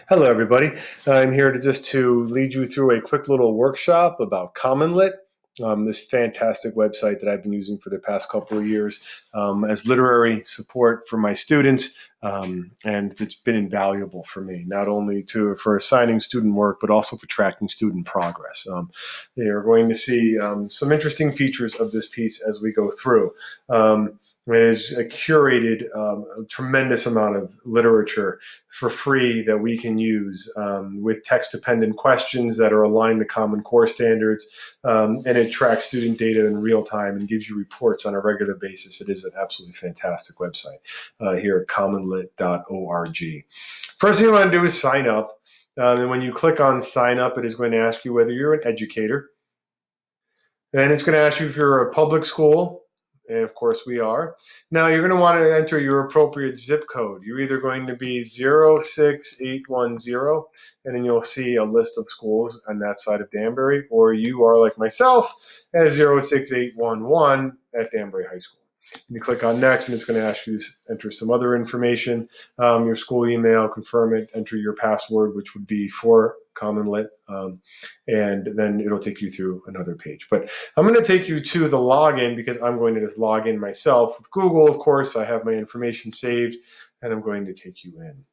Hello, everybody. I'm here to lead you through a quick little workshop about CommonLit, this fantastic website that I've been using for the past couple of years as literary support for my students, and it's been invaluable for me, not only for assigning student work, but also for tracking student progress. You're going to see some interesting features of this piece as we go through. It is a curated, a tremendous amount of literature for free that we can use with text-dependent questions that are aligned to Common Core standards, and it tracks student data in real time and gives you reports on a regular basis. It is an absolutely fantastic website here at commonlit.org. First thing you want to do is sign up. And when you click on sign up, it is going to ask you whether you're an educator. Then it's going to ask you if you're a public school. And of course we are. Now you're going to want to enter your appropriate zip code. You're either going to be 06810, and then you'll see a list of schools on that side of Danbury, or you are like myself at 06811 at Danbury High School. And you click on next, and it's going to ask you to enter some other information, your school email, confirm it, enter your password, which would be for CommonLit, and then it'll take you through another page. But I'm going to take you to the login because I'm going to just log in myself with Google. Of course, I have my information saved, and I'm going to take you in.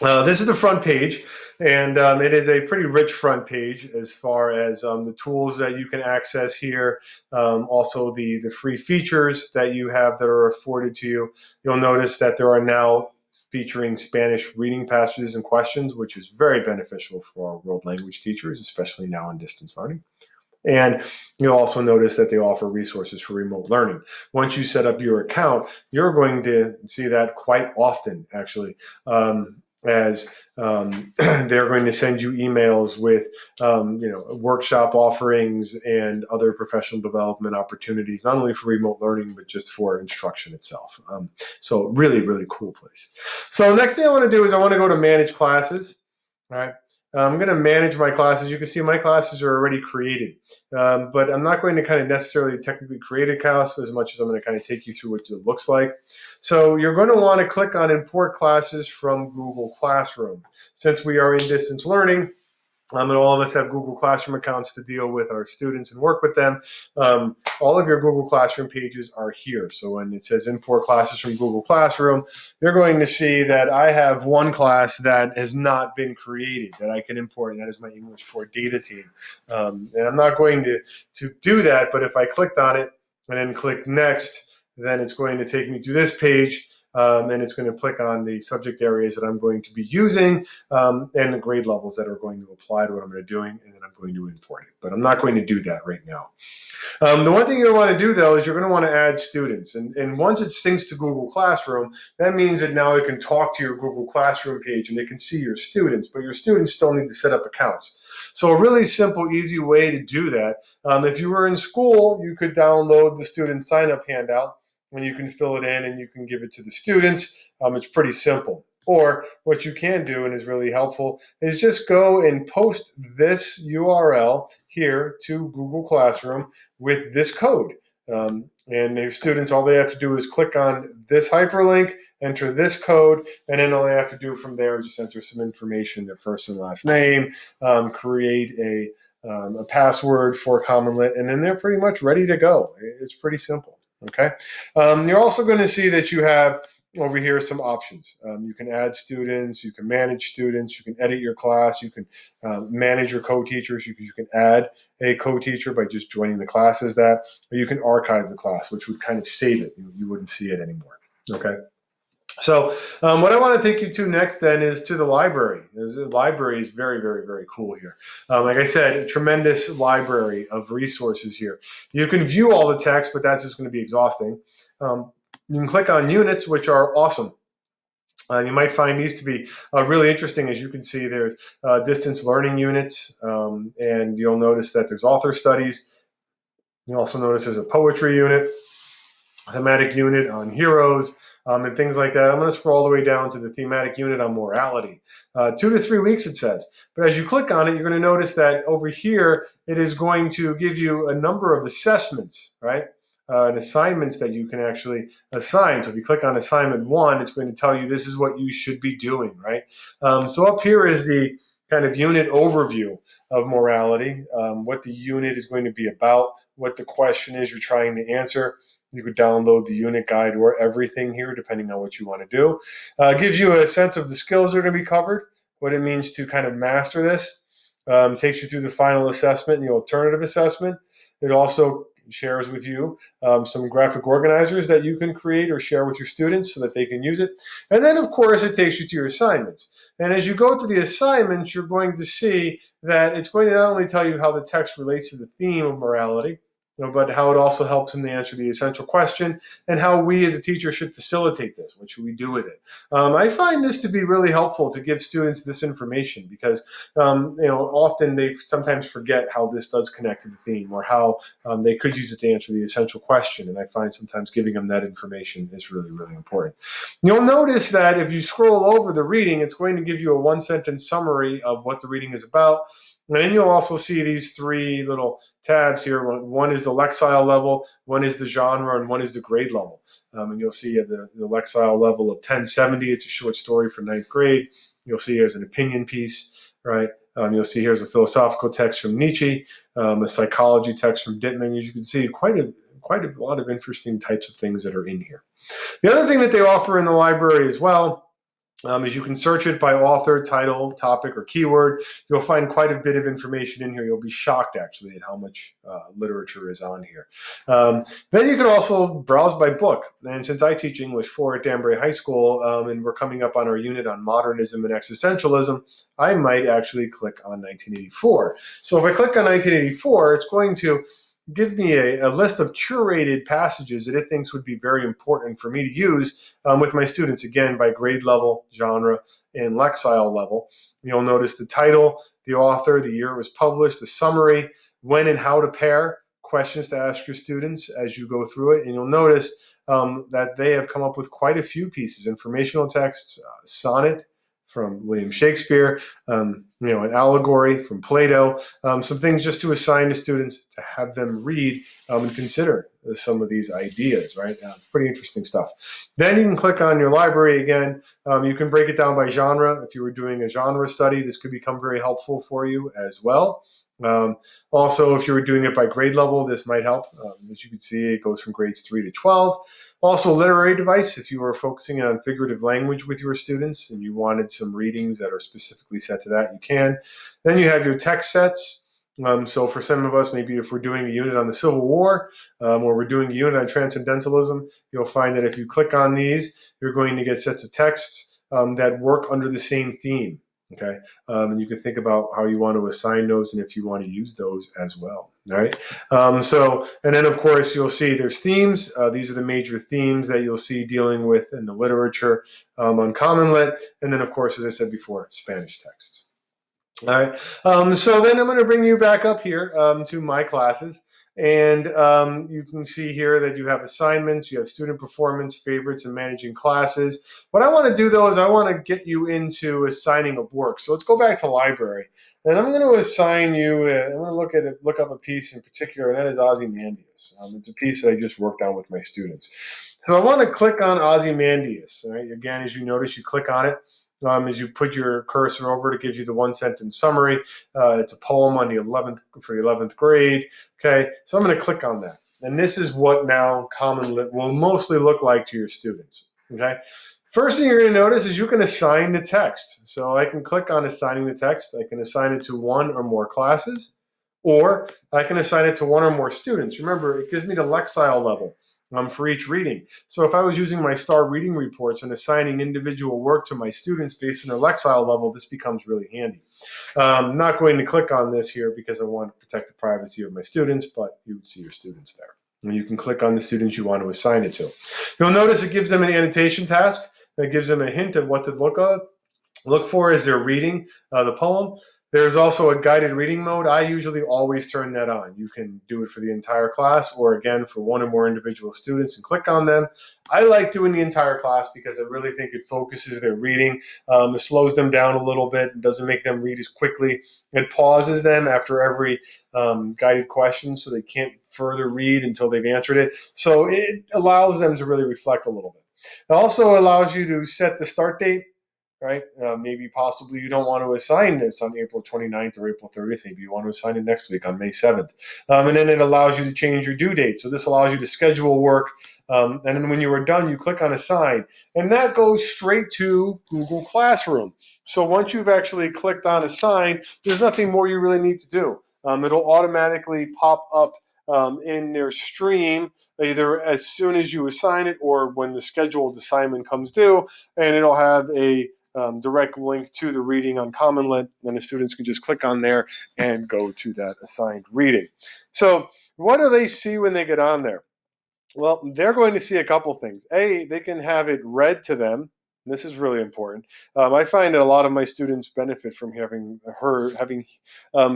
This is the front page, and it is a pretty rich front page as far as the tools that you can access here, also the free features that you have that are afforded to you. You'll notice that there are now featuring Spanish reading passages and questions, which is very beneficial for our world language teachers, especially now in distance learning. And you'll also notice that they offer resources for remote learning. Once you set up your account, you're going to see that quite often, actually, as they're going to send you emails with workshop offerings and other professional development opportunities, not only for remote learning, but just for instruction itself. So really, really cool place. So next thing I want to do is I want to go to manage classes. All right. I'm going to manage my classes. You can see my classes are already created, but I'm not going to kind of necessarily technically create a class as much as I'm going to kind of take you through what it looks like. So you're going to want to click on Import Classes from Google Classroom. Since we are in distance learning, and all of us have Google Classroom accounts to deal with our students and work with them. All of your Google Classroom pages are here. So when it says import classes from Google Classroom, you're going to see that I have one class that has not been created that I can import, and that is my English 4 data team. And I'm not going to do that, but if I clicked on it and then click next, then it's going to take me to this page. And it's going to click on the subject areas that I'm going to be using and the grade levels that are going to apply to what I'm going to be doing, and then I'm going to import it. But I'm not going to do that right now. The one thing you're going to want to do, though, is you're going to want to add students. And once it syncs to Google Classroom, that means that now it can talk to your Google Classroom page and it can see your students, but your students still need to set up accounts. So a really simple, easy way to do that, if you were in school, you could download the student sign-up handout, and you can fill it in and you can give it to the students. It's pretty simple. Or what you can do, and is really helpful, is just go and post this URL here to Google Classroom with this code. And your students, all they have to do is click on this hyperlink, enter this code, and then all they have to do from there is just enter some information, their first and last name, create a password for CommonLit, and then they're pretty much ready to go. It's pretty simple. Okay. You're also going to see that you have over here some options. You can add students, you can manage students, you can edit your class, you can manage your co-teachers, you can add a co-teacher by just joining the class as that, or you can archive the class, which would kind of save it. You wouldn't see it anymore. Okay. So what I want to take you to next then is to the library. The library is very, very, very cool here. Like I said, a tremendous library of resources here. You can view all the text, but that's just going to be exhausting. You can click on units, which are awesome. You might find these to be really interesting. As you can see, there's distance learning units, and you'll notice that there's author studies. You'll also notice there's a poetry unit, thematic unit on heroes, and things like that. I'm going to scroll all the way down to the thematic unit on morality. 2 to 3 weeks, it says. But as you click on it, you're going to notice that over here, it is going to give you a number of assessments, right? and assignments that you can actually assign. So if you click on assignment 1, it's going to tell you this is what you should be doing, right? So up here is the kind of unit overview of morality, what the unit is going to be about, what the question is you're trying to answer. You could download the unit guide or everything here, depending on what you want to do. Gives you a sense of the skills that are going to be covered, what it means to kind of master this. Takes you through the final assessment and the alternative assessment. It also shares with you some graphic organizers that you can create or share with your students so that they can use it. And then, of course, it takes you to your assignments. And as you go through the assignments, you're going to see that it's going to not only tell you how the text relates to the theme of morality, but how it also helps them to answer the essential question and how we as a teacher should facilitate this. What should we do with it? I find this to be really helpful to give students this information because, often they sometimes forget how this does connect to the theme or how they could use it to answer the essential question. And I find sometimes giving them that information is really, really important. You'll notice that if you scroll over the reading, it's going to give you a one-sentence summary of what the reading is about. And then you'll also see these 3 little tabs here. One is the Lexile level, one is the genre, and one is the grade level. And you'll see at the Lexile level of 1070, it's a short story for 9th grade. You'll see here's an opinion piece, right? You'll see here's a philosophical text from Nietzsche, a psychology text from Dittman. As you can see, quite a lot of interesting types of things that are in here. The other thing that they offer in the library as well is you can search it by author, title, topic, or keyword. You'll find quite a bit of information in here. You'll be shocked, actually, at how much literature is on here. Then you can also browse by book. And since I teach English 4 at Danbury High School, and we're coming up on our unit on modernism and existentialism, I might actually click on 1984. So if I click on 1984, it's going to give me a list of curated passages that it thinks would be very important for me to use with my students, again, by grade level, genre, and Lexile level. You'll notice the title, the author, the year it was published, the summary, when and how to pair, questions to ask your students as you go through it. And you'll notice that they have come up with quite a few pieces, informational texts, sonnet from William Shakespeare, an allegory from Plato, some things just to assign to students to have them read and consider some of these ideas, right? Pretty interesting stuff. Then you can click on your library again. You can break it down by genre. If you were doing a genre study, this could become very helpful for you as well. Also, if you were doing it by grade level, this might help. As you can see, it goes from grades 3 to 12. Also, literary device, if you were focusing on figurative language with your students and you wanted some readings that are specifically set to that, you can. Then you have your text sets. So for some of us, maybe if we're doing a unit on the Civil War or we're doing a unit on transcendentalism, you'll find that if you click on these, you're going to get sets of texts that work under the same theme. Okay, and you can think about how you want to assign those and if you want to use those as well. All right. And then of course you'll see there's themes. These are the major themes that you'll see dealing with in the literature on CommonLit, and then of course, as I said before, Spanish texts. All right. So then I'm going to bring you back up here to my classes. And you can see here that you have assignments, you have student performance, favorites, and managing classes. What I want to do, though, is I want to get you into assigning a work. So let's go back to library. And I'm going to assign you, I'm going to look up a piece in particular, and that is Ozymandias. It's a piece that I just worked on with my students. So I want to click on Ozymandias. Right? Again, as you notice, you click on it. As you put your cursor over, it gives you the one-sentence summary. It's a poem on the 11th grade. Okay, so I'm going to click on that. And this is what now CommonLit will mostly look like to your students. Okay, first thing you're going to notice is you can assign the text. So I can click on assigning the text. I can assign it to one or more classes, or I can assign it to one or more students. Remember, it gives me the Lexile level for each reading. So if I was using my star reading reports and assigning individual work to my students based on their Lexile level, this becomes really handy. I'm not going to click on this here because I want to protect the privacy of my students, but you would see your students there. And you can click on the students you want to assign it to. You'll notice it gives them an annotation task that gives them a hint of what to look for as they're reading the poem. There's also a guided reading mode. I usually always turn that on. You can do it for the entire class or, again, for one or more individual students and click on them. I like doing the entire class because I really think it focuses their reading. It slows them down a little bit and doesn't make them read as quickly. It pauses them after every guided question so they can't further read until they've answered it. So it allows them to really reflect a little bit. It also allows you to set the start date, right? Maybe possibly you don't want to assign this on April 29th or April 30th. Maybe you want to assign it next week on May 7th. And then it allows you to change your due date. So this allows you to schedule work. And then when you are done, you click on assign. And that goes straight to Google Classroom. So once you've actually clicked on assign, there's nothing more you really need to do. It'll automatically pop up in their stream either as soon as you assign it or when the scheduled assignment comes due, and it'll have a direct link to the reading on CommonLit, and the students can just click on there and go to that assigned reading. So what do they see when they get on there? Well, they're going to see a couple things. A, they can have it read to them. This is really important. I find that a lot of my students benefit from having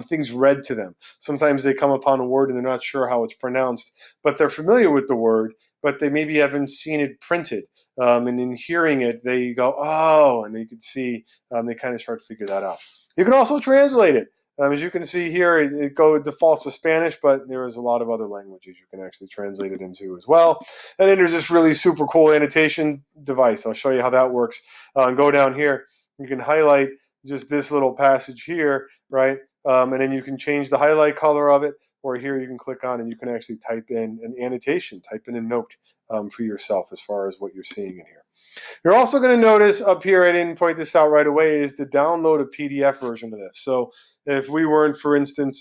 things read to them. Sometimes they come upon a word and they're not sure how it's pronounced, but they're familiar with the word, but they maybe haven't seen it printed. And in hearing it, they go, oh, and you can see they kind of start to figure that out. You can also translate it. As you can see here, it defaults to Spanish, but there is a lot of other languages you can actually translate it into as well. And then there's this really super cool annotation device. I'll show you how that works. Go down here. You can highlight just this little passage here, right? And then you can change the highlight color of it. Or here you can click on and you can actually type in an annotation, type in a note for yourself as far as what you're seeing in here. You're also going to notice up here, I didn't point this out right away, is to download a PDF version of this. So if we weren't, for instance,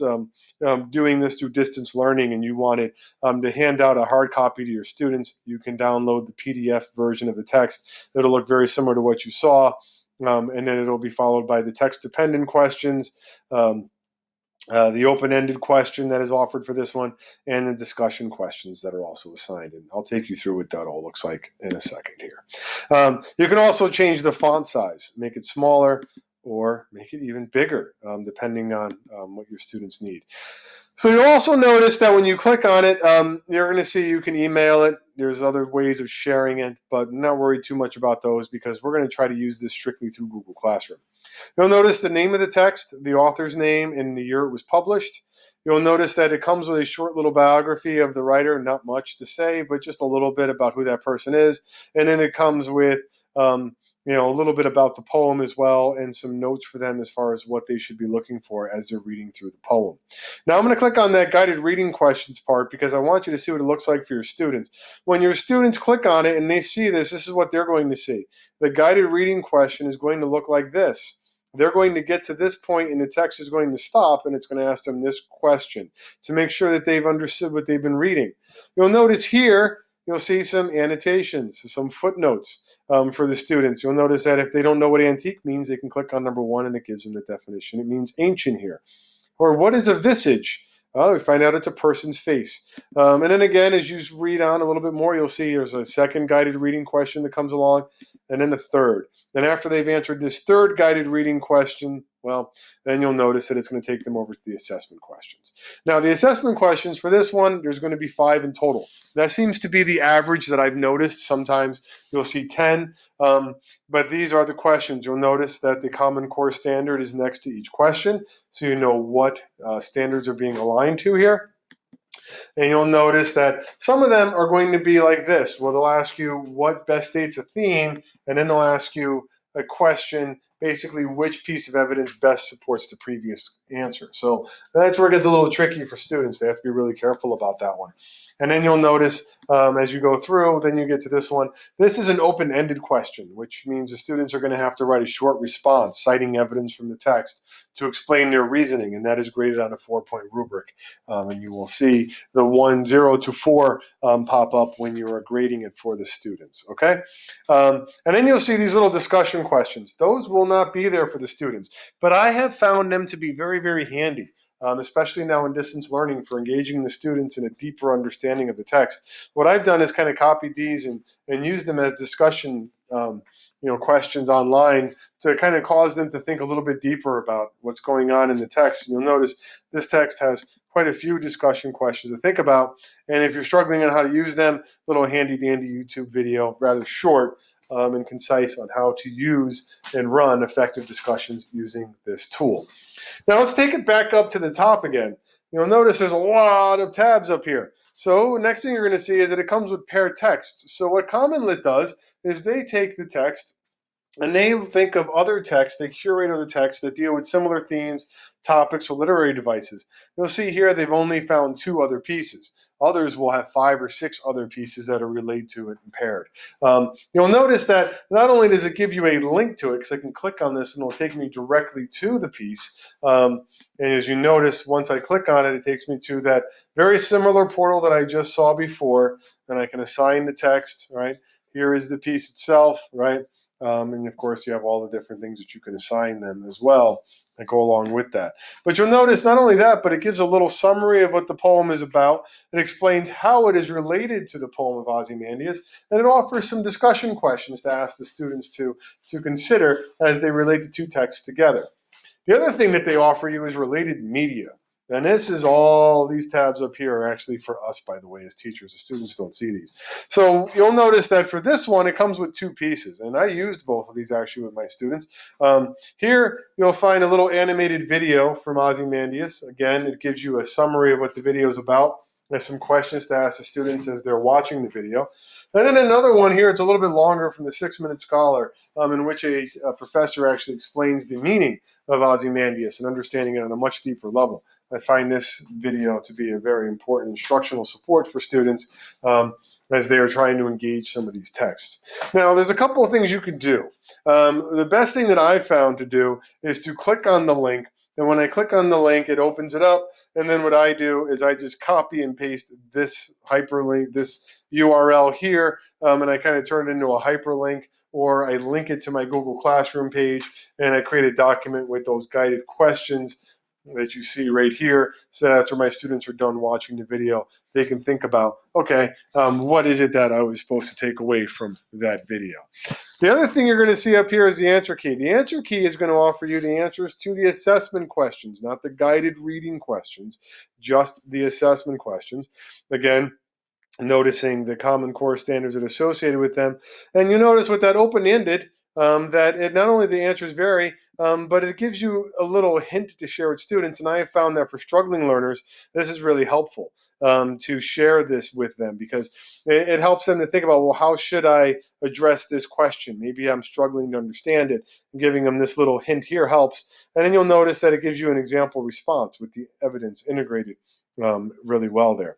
doing this through distance learning and you wanted to hand out a hard copy to your students, you can download the PDF version of the text. It'll look very similar to what you saw, and then it'll be followed by the text-dependent questions, the open-ended question that is offered for this one, and the discussion questions that are also assigned. And I'll take you through what that all looks like in a second here. You can also change the font size, make it smaller or make it even bigger, depending on what your students need. So you'll also notice that when you click on it, you're going to see you can email it. There's other ways of sharing it, but not worry too much about those because we're going to try to use this strictly through Google Classroom. You'll notice the name of the text, the author's name, and the year it was published. You'll notice that it comes with a short little biography of the writer, not much to say, but just a little bit about who that person is. And then it comes with a little bit about the poem as well and some notes for them as far as what they should be looking for as they're reading through the poem. Now I'm going to click on that guided reading questions part because I want you to see what it looks like for your students. When your students click on it and they see this, this is what they're going to see. The guided reading question is going to look like this. They're going to get to this point and the text is going to stop and it's going to ask them this question to make sure that they've understood what they've been reading. You'll notice here, you'll see some annotations, some footnotes for the students. You'll notice that if they don't know what antique means, they can click on number 1 and it gives them the definition. It means ancient here. Or what is a visage? We find out it's a person's face. And then again, as you read on a little bit more, you'll see there's a second guided reading question that comes along, and then a third. Then after they've answered this third guided reading question, well, then you'll notice that it's going to take them over to the assessment questions. Now, the assessment questions for this one, there's going to be 5 in total. That seems to be the average that I've noticed. Sometimes you'll see 10, but these are the questions. You'll notice that the Common Core standard is next to each question, so you know what standards are being aligned to here. And you'll notice that some of them are going to be like this. Well, they'll ask you what best states a theme, and then they'll ask you a question, basically which piece of evidence best supports the previous answer. So that's where it gets a little tricky for students. They have to be really careful about that one. And then you'll notice as you go through, then you get to this one. This is an open-ended question, which means the students are going to have to write a short response, citing evidence from the text to explain their reasoning, and that is graded on a 4-point rubric. And you will see the 1, 0 to 4 pop up when you are grading it for the students, okay? And then you'll see these little discussion questions. Those will not be there for the students, but I have found them to be very, very handy. Especially now in distance learning for engaging the students in a deeper understanding of the text. What I've done is kind of copied these and used them as discussion questions online to kind of cause them to think a little bit deeper about what's going on in the text. And you'll notice this text has quite a few discussion questions to think about. And if you're struggling on how to use them, little handy dandy YouTube video, rather short and concise on how to use and run effective discussions using this tool. Now let's take it back up to the top again. You'll notice there's a lot of tabs up here. So next thing you're going to see is that it comes with paired text. So what CommonLit does is they take the text and they think of other texts, they curate other texts that deal with similar themes, topics, or literary devices. You'll see here they've only found 2 other pieces. Others will have 5 or 6 other pieces that are related to it and paired. You'll notice that not only does it give you a link to it, because I can click on this and it'll take me directly to the piece. And as you notice, once I click on it, it takes me to that very similar portal that I just saw before, and I can assign the text, right? Here is the piece itself, right? And of course, you have all the different things that you can assign them as well that go along with that. But you'll notice not only that, but it gives a little summary of what the poem is about. It explains how it is related to the poem of Ozymandias, and it offers some discussion questions to ask the students to consider as they relate the 2 texts together. The other thing that they offer you is related media. And this is all, these tabs up here are actually for us, by the way, as teachers. The students don't see these. So you'll notice that for this one, it comes with 2 pieces. And I used both of these actually with my students. Here, you'll find a little animated video from Ozymandias. Again, it gives you a summary of what the video is about. There's some questions to ask the students as they're watching the video. And then another one here, it's a little bit longer, from the 6-Minute Scholar, in which a professor actually explains the meaning of Ozymandias and understanding it on a much deeper level. I find this video to be a very important instructional support for students as they are trying to engage some of these texts. Now, there's a couple of things you could do. The best thing that I've found to do is to click on the link. And when I click on the link, it opens it up. And then what I do is I just copy and paste this hyperlink, this URL here, and I kind of turn it into a hyperlink, or I link it to my Google Classroom page, and I create a document with those guided questions that you see right here. So after my students are done watching the video, they can think about, okay, what is it that I was supposed to take away from that video? The other thing you're going to see up here is the answer key. The answer key is going to offer you the answers to the assessment questions, not the guided reading questions, just the assessment questions. Again, noticing the Common Core standards that are associated with them. And you notice with that open-ended, that it not only the answers vary, but it gives you a little hint to share with students. And I have found that for struggling learners, this is really helpful to share this with them, because it helps them to think about, well, how should I address this question? Maybe I'm struggling to understand it. And giving them this little hint here helps. And then you'll notice that it gives you an example response with the evidence integrated really well there.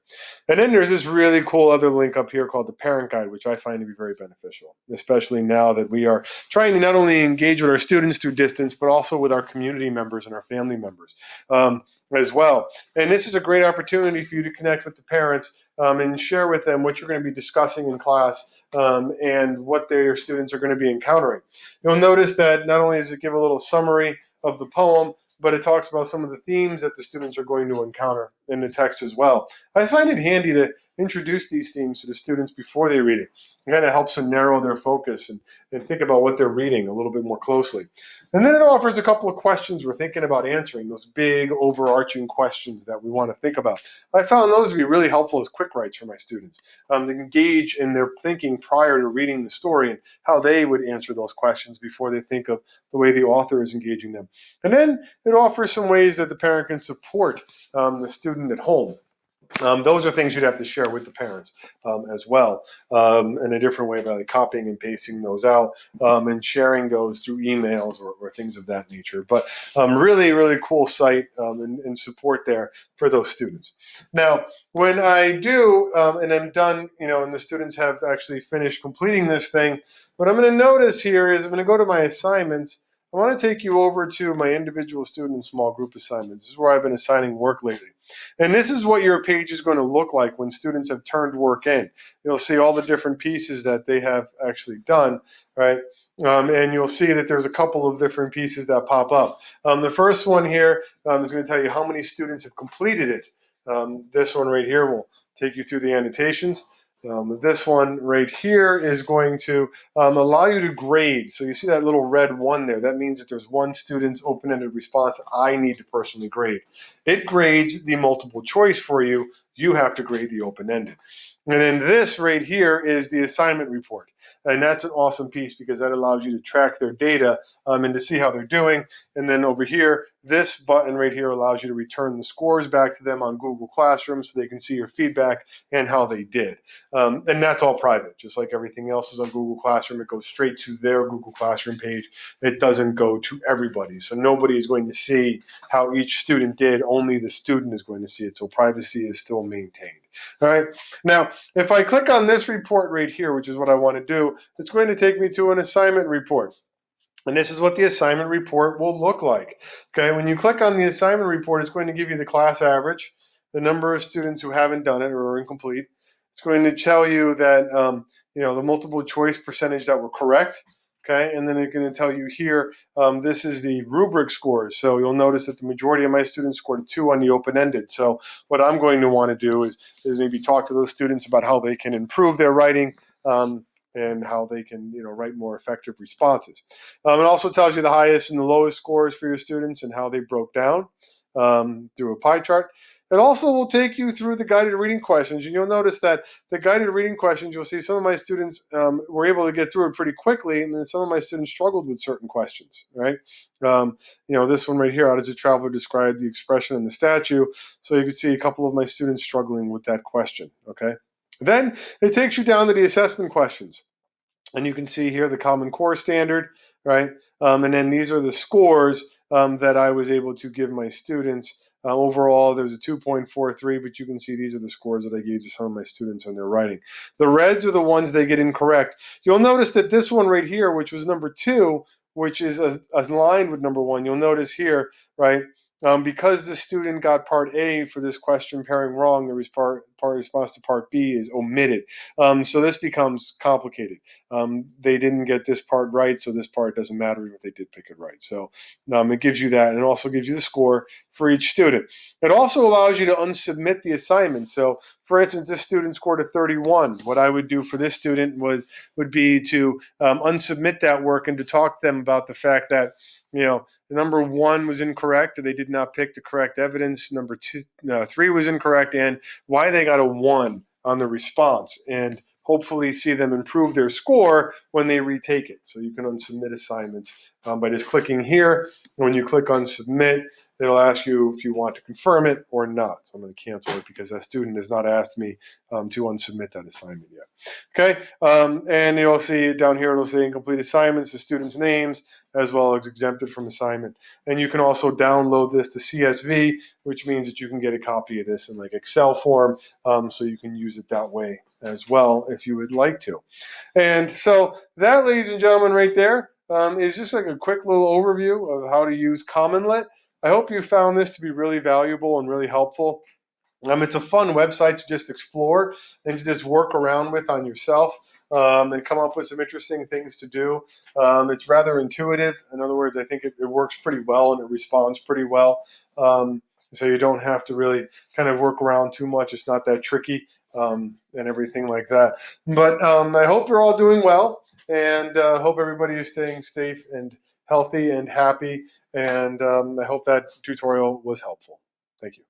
And then there's this really cool other link up here called the Parent Guide, which I find to be very beneficial, especially now that we are trying to not only engage with our students through distance, but also with our community members and our family members as well. And this is a great opportunity for you to connect with the parents and share with them what you're going to be discussing in class and what their students are going to be encountering. You'll notice that not only does it give a little summary of the poem, but it talks about some of the themes that the students are going to encounter in the text as well. I find it handy to introduce these themes to the students before they read it. It kind of helps them narrow their focus and think about what they're reading a little bit more closely. And then it offers a couple of questions we're thinking about answering, those big overarching questions that we want to think about. I found those to be really helpful as quick writes for my students, to engage in their thinking prior to reading the story and how they would answer those questions before they think of the way the author is engaging them. And then it offers some ways that the parent can support the student at home. Those are things you'd have to share with the parents as well in a different way, by like copying and pasting those out and sharing those through emails or things of that nature. But really, really cool site and support there for those students. Now, when I do and I'm done, and the students have actually finished completing this thing, what I'm going to notice here is I'm going to go to my assignments. I want to take you over to my individual student and small group assignments. This is where I've been assigning work lately. And this is what your page is going to look like when students have turned work in. You'll see all the different pieces that they have actually done, right? And you'll see that there's a couple of different pieces that pop up. The first one here is going to tell you how many students have completed it. This one right here will take you through the annotations. This one right here is going to allow you to grade. So you see that little red one there. That means that there's one student's open-ended response that I need to personally grade. It grades the multiple choice for you. You have to grade the open-ended. And then this right here is the assignment report. And that's an awesome piece because that allows you to track their data and to see how they're doing. And then over here, this button right here allows you to return the scores back to them on Google Classroom so they can see your feedback and how they did. And that's all private, just like everything else is on Google Classroom. It goes straight to their Google Classroom page. It doesn't go to everybody. So nobody is going to see how each student did. Only the student is going to see it. So privacy is still maintained. All right. Now, if I click on this report right here, which is what I want to do, it's going to take me to an assignment report. And this is what the assignment report will look like. Okay, when you click on the assignment report, it's going to give you the class average, the number of students who haven't done it or are incomplete. It's going to tell you that the multiple choice percentage that were correct. Okay, and then it's going to tell you here, this is the rubric scores. So you'll notice that the majority of my students scored a 2 on the open-ended. So what I'm going to want to do is maybe talk to those students about how they can improve their writing and how they can write more effective responses. It also tells you the highest and the lowest scores for your students and how they broke down through a pie chart. It also will take you through the guided reading questions. And you'll notice that the guided reading questions, you'll see some of my students were able to get through it pretty quickly, and then some of my students struggled with certain questions, right? This one right here, how does a traveler describe the expression in the statue? So you can see a couple of my students struggling with that question, okay? Then it takes you down to the assessment questions. And you can see here the Common Core standard, right? And then these are the scores that I was able to give my students. Overall, there's a 2.43, but you can see these are the scores that I gave to some of my students on their writing. The reds are the ones they get incorrect. You'll notice that this one right here, which was number 2, which is aligned with number 1, you'll notice here, right? Because the student got part A for this question pairing wrong, the part response to part B is omitted. So this becomes complicated. They didn't get this part right, so this part doesn't matter if they did pick it right. So it gives you that, and it also gives you the score for each student. It also allows you to unsubmit the assignment. So, for instance, this student scored a 31. What I would do for this student would be to unsubmit that work and to talk to them about the fact that number 1 was incorrect. They did not pick the correct evidence. Number 3 was incorrect, and why they got a 1 on the response, and hopefully see them improve their score when they retake it. So you can unsubmit assignments by just clicking here. When you click on submit, it'll ask you if you want to confirm it or not. So I'm going to cancel it because that student has not asked me to unsubmit that assignment yet. Okay, and you'll see down here, it'll say incomplete assignments, the students' names, as well as exempted from assignment. And you can also download this to CSV, which means that you can get a copy of this in like Excel form, so you can use it that way as well if you would like to. And so that, ladies and gentlemen, right there is just like a quick little overview of how to use CommonLit. I hope you found this to be really valuable and really helpful. It's a fun website to just explore and to just work around with on yourself and come up with some interesting things to do. It's rather intuitive. In other words, I think it works pretty well and it responds pretty well. So you don't have to really kind of work around too much. It's not that tricky and everything like that. But I hope you're all doing well, and hope everybody is staying safe and healthy and happy. And I hope that tutorial was helpful. Thank you.